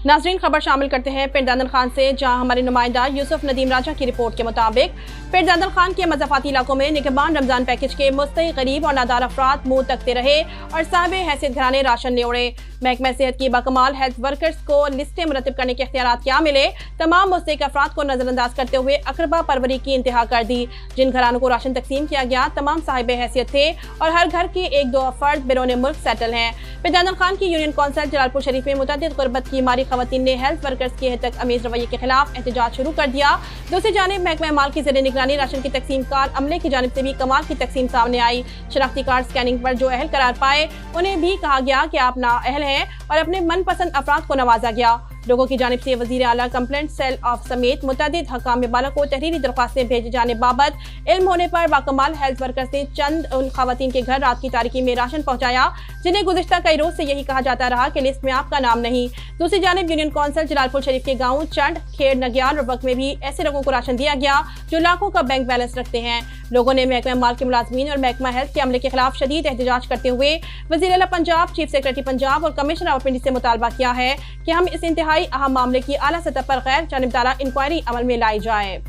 नाजरीन, खबर शामिल करते हैं पिंड दादन खान से, जहां हमारे नुमाइंदा यूसुफ नदीम राजा की रिपोर्ट के मुताबिक पिंड दादन खान के मज़ाफ़ाती इलाकों में निगहबान रमजान पैकेज के मुस्तहिक़ गरीब और नादार अफराद मुंह तकते रहे और साहिब हैसियत घराने राशन ले उड़े। महकमा सेहत की बाकमाल हेल्थ वर्कर्स को लिस्टें मुरतब करने के इख्तियारात क्या मिले, तमाम मुस्तहिक़ अफराद को नजरअंदाज करते हुए अकरबा परवरी की इंतहा कर दी। जिन घरानों को राशन तकसीम किया गया तमाम साहिब हैसियत थे और हर घर के एक दो फर्द बिरोने मुल्क सेटल हैं। पिंड दादन खान की यूनियन कौंसिल जलालपुर शरीफ में मुतअद्दिद गुरबत की मारी खवातीन ने हेल्थ वर्कर्स के हद तक अमीज रवैये के खिलाफ एहतजाज शुरू कर दिया। दूसरी जानिब महकमा माल की ज़ेर निगरानी राशन की तकसीम कार अमले की जानिब से भी कमाल की तकसीम सामने आई। शनाख्ती कार्ड स्कैनिंग पर जो अहल करार पाए उन्हें भी कहा गया कि आप नाअहल हैं और अपने मनपसंद अफराद को नवाजा गया। लोगों की जानिब से वज़ीर आला कंप्लेंट सेल ऑफ समेत मुतअद्दिद हकाम बाला को तहरीरी दरख्वास्तें भेजे जाने बाबत इल्म होने पर बाकमाल हेल्थ वर्कर्स ने चंद उन खवातीन के घर रात की तारीकी में राशन पहुंचाया जिन्हें गुज़िश्ता कई रोज से यही कहा जाता रहा कि लिस्ट में आपका नाम नहीं। दूसरी जानिब यूनियन कौंसिल जलालपुर शरीफ के गाँव चंड, खेड़, नग्याल और वक्त में भी ऐसे लोगों को राशन दिया गया जो लाखों का बैंक बैलेंस रखते हैं। लोगों ने महकमा माल के मुलाजमीन और महकमा हेल्थ के अमले के खिलाफ शदीद एहतजाज करते हुए वज़ीर आला पंजाब, चीफ सेक्रेटरी पंजाब और कमिश्नर रावलपिंडी से मुतालबा किया है कि हम इस इंतहाई अहम मामले की आला सतह पर गैर जानिबदारा इंक्वायरी अमल में लाई जाए।